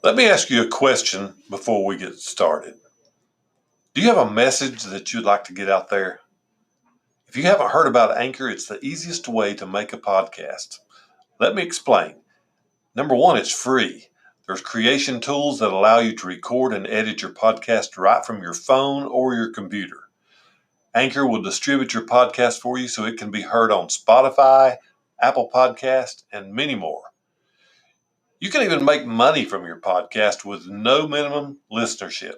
Let me ask you a question before we get started. Do you have a message that you'd like to get out there? If you haven't heard about Anchor, it's the easiest way to make a podcast. Let me explain. Number one, it's free. There's creation tools that allow you to record and edit your podcast right from your phone or your computer. Anchor will distribute your podcast for you so it can be heard on Spotify, Apple Podcast, and many more. You can even make money from your podcast with no minimum listenership.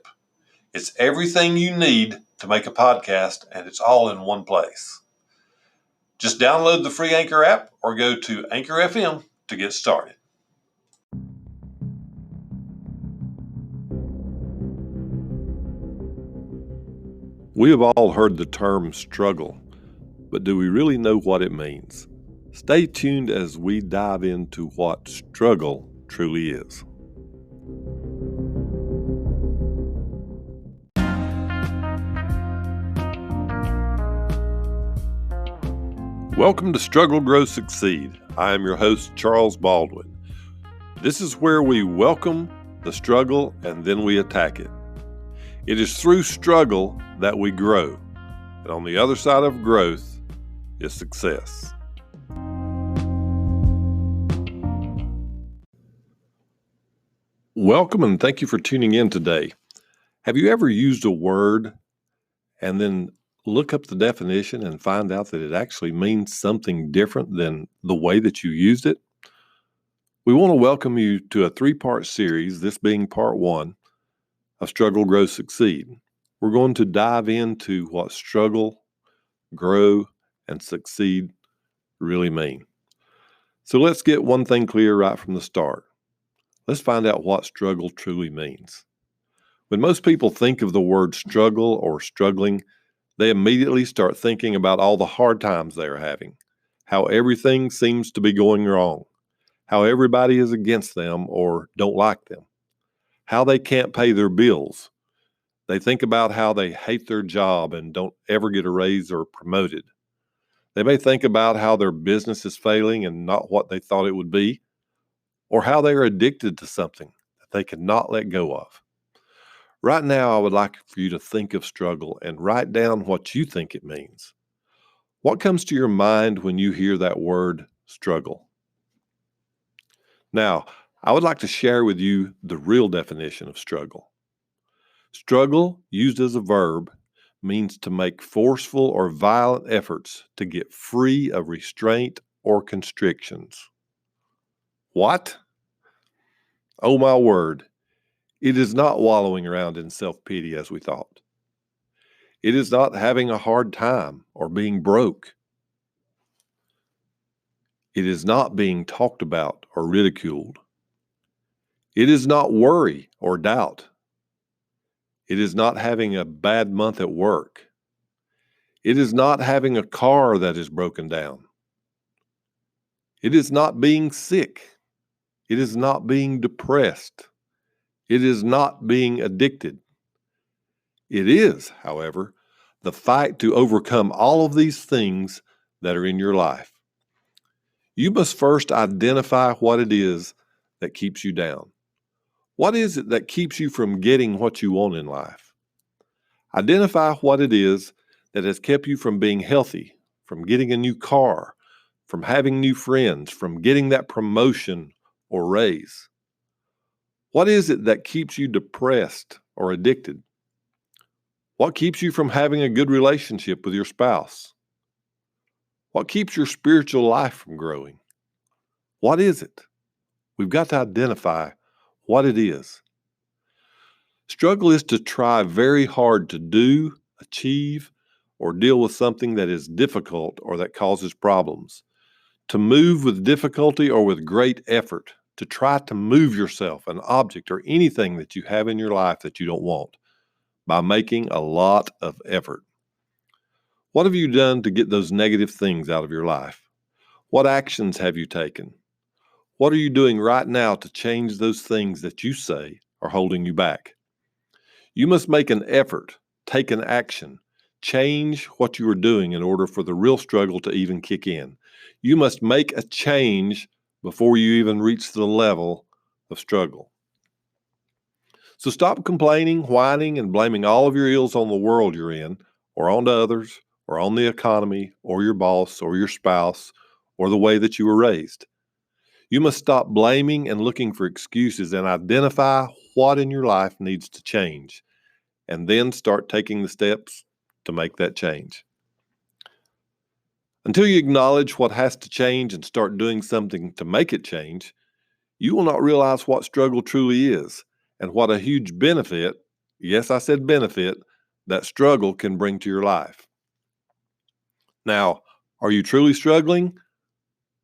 It's everything you need to make a podcast, and it's all in one place. Just download the free Anchor app or go to Anchor FM to get started. We have all heard the term struggle, but do we really know what it means? Stay tuned as we dive into what struggle truly is. Welcome to Struggle, Grow, Succeed. I am your host, Charles Baldwin. This is where we welcome the struggle and then we attack it. It is through struggle that we grow, and on the other side of growth is success. Welcome and thank you for tuning in today. Have you ever used a word and then look up the definition and find out that it actually means something different than the way that you used it? We want to welcome you to a 3-part series, this being part 1 of Struggle, Grow, Succeed. We're going to dive into what struggle, grow, and succeed really mean. So let's get one thing clear right from the start. Let's find out what struggle truly means. When most people think of the word struggle or struggling, they immediately start thinking about all the hard times they are having, how everything seems to be going wrong, how everybody is against them or don't like them, how they can't pay their bills. They think about how they hate their job and don't ever get a raise or promoted. They may think about how their business is failing and not what they thought it would be, or how they are addicted to something that they cannot let go of. Right now, I would like for you to think of struggle and write down what you think it means. What comes to your mind when you hear that word struggle? Now, I would like to share with you the real definition of struggle. Struggle, used as a verb, means to make forceful or violent efforts to get free of restraint or constrictions. What? Oh my word, it is not wallowing around in self-pity as we thought. It is not having a hard time or being broke. It is not being talked about or ridiculed. It is not worry or doubt. It is not having a bad month at work. It is not having a car that is broken down. It is not being sick. It is not being depressed. It is not being addicted. It is, however, the fight to overcome all of these things that are in your life. You must first identify what it is that keeps you down. What is it that keeps you from getting what you want in life? Identify what it is that has kept you from being healthy, from getting a new car, from having new friends, from getting that promotion or raise. What is it that keeps you depressed or addicted? What keeps you from having a good relationship with your spouse? What keeps your spiritual life from growing? What is it? We've got to identify what it is. Struggle is to try very hard to do, achieve, or deal with something that is difficult or that causes problems. To move with difficulty or with great effort. To try to move yourself, an object, or anything that you have in your life that you don't want by making a lot of effort. What have you done to get those negative things out of your life? What actions have you taken? What are you doing right now to change those things that you say are holding you back? You must make an effort, take an action, change what you are doing in order for the real struggle to even kick in. You must make a change before you even reach the level of struggle. So stop complaining, whining, and blaming all of your ills on the world you're in, or on others, or on the economy, or your boss, or your spouse, or the way that you were raised. You must stop blaming and looking for excuses and identify what in your life needs to change, and then start taking the steps to make that change. Until you acknowledge what has to change and start doing something to make it change, you will not realize what struggle truly is and what a huge benefit, yes, I said benefit, that struggle can bring to your life. Now, are you truly struggling,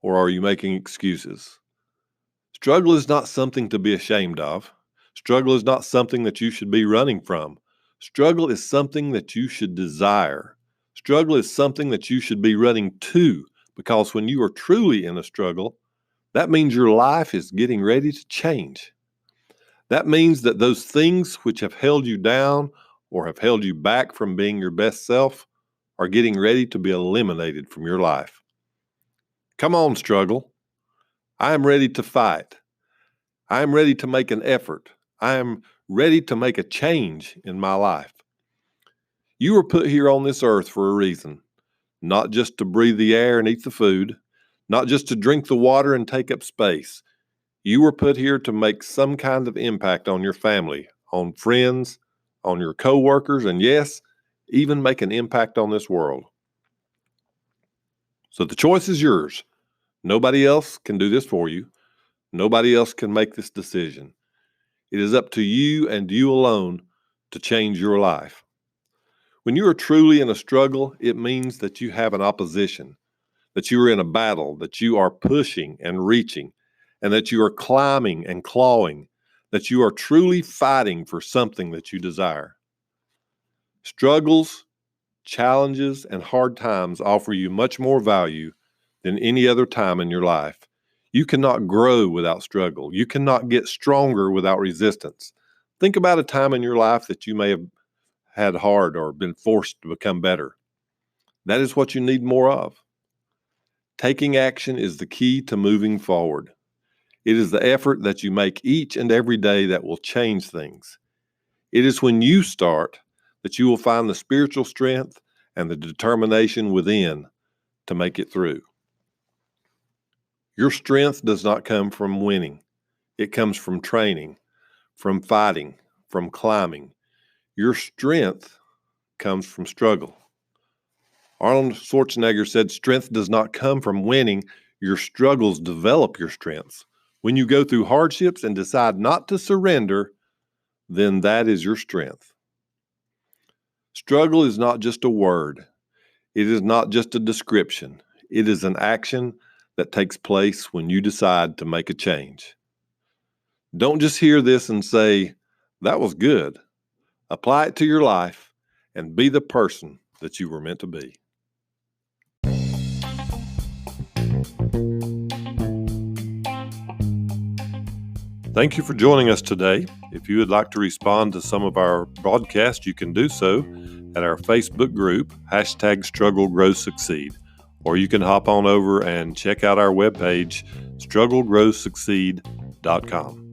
or are you making excuses? Struggle is not something to be ashamed of. Struggle is not something that you should be running from. Struggle is something that you should desire. Struggle is something that you should be running to, because when you are truly in a struggle, that means your life is getting ready to change. That means that those things which have held you down or have held you back from being your best self are getting ready to be eliminated from your life. Come on, struggle. I am ready to fight. I am ready to make an effort. I am ready to make a change in my life. You were put here on this earth for a reason, not just to breathe the air and eat the food, not just to drink the water and take up space. You were put here to make some kind of impact on your family, on friends, on your coworkers, and yes, even make an impact on this world. So the choice is yours. Nobody else can do this for you. Nobody else can make this decision. It is up to you and you alone to change your life. When you are truly in a struggle, it means that you have an opposition, that you are in a battle, that you are pushing and reaching, and that you are climbing and clawing, that you are truly fighting for something that you desire. Struggles, challenges, and hard times offer you much more value than any other time in your life. You cannot grow without struggle. You cannot get stronger without resistance. Think about a time in your life that you may have had hard or been forced to become better. That is what you need more of. Taking action is the key to moving forward. It is the effort that you make each and every day that will change things. It is when you start that you will find the spiritual strength and the determination within to make it through. Your strength does not come from winning. It comes from training, from fighting, from climbing. Your strength comes from struggle. Arnold Schwarzenegger said, "Strength does not come from winning. Your struggles develop your strengths. When you go through hardships and decide not to surrender, then that is your strength." Struggle is not just a word. It is not just a description. It is an action that takes place when you decide to make a change. Don't just hear this and say, "That was good." Apply it to your life and be the person that you were meant to be. Thank you for joining us today. If you would like to respond to some of our broadcasts, you can do so at our Facebook group, #StruggleGrowSucceed, or you can hop on over and check out our webpage, StruggleGrowSucceed.com.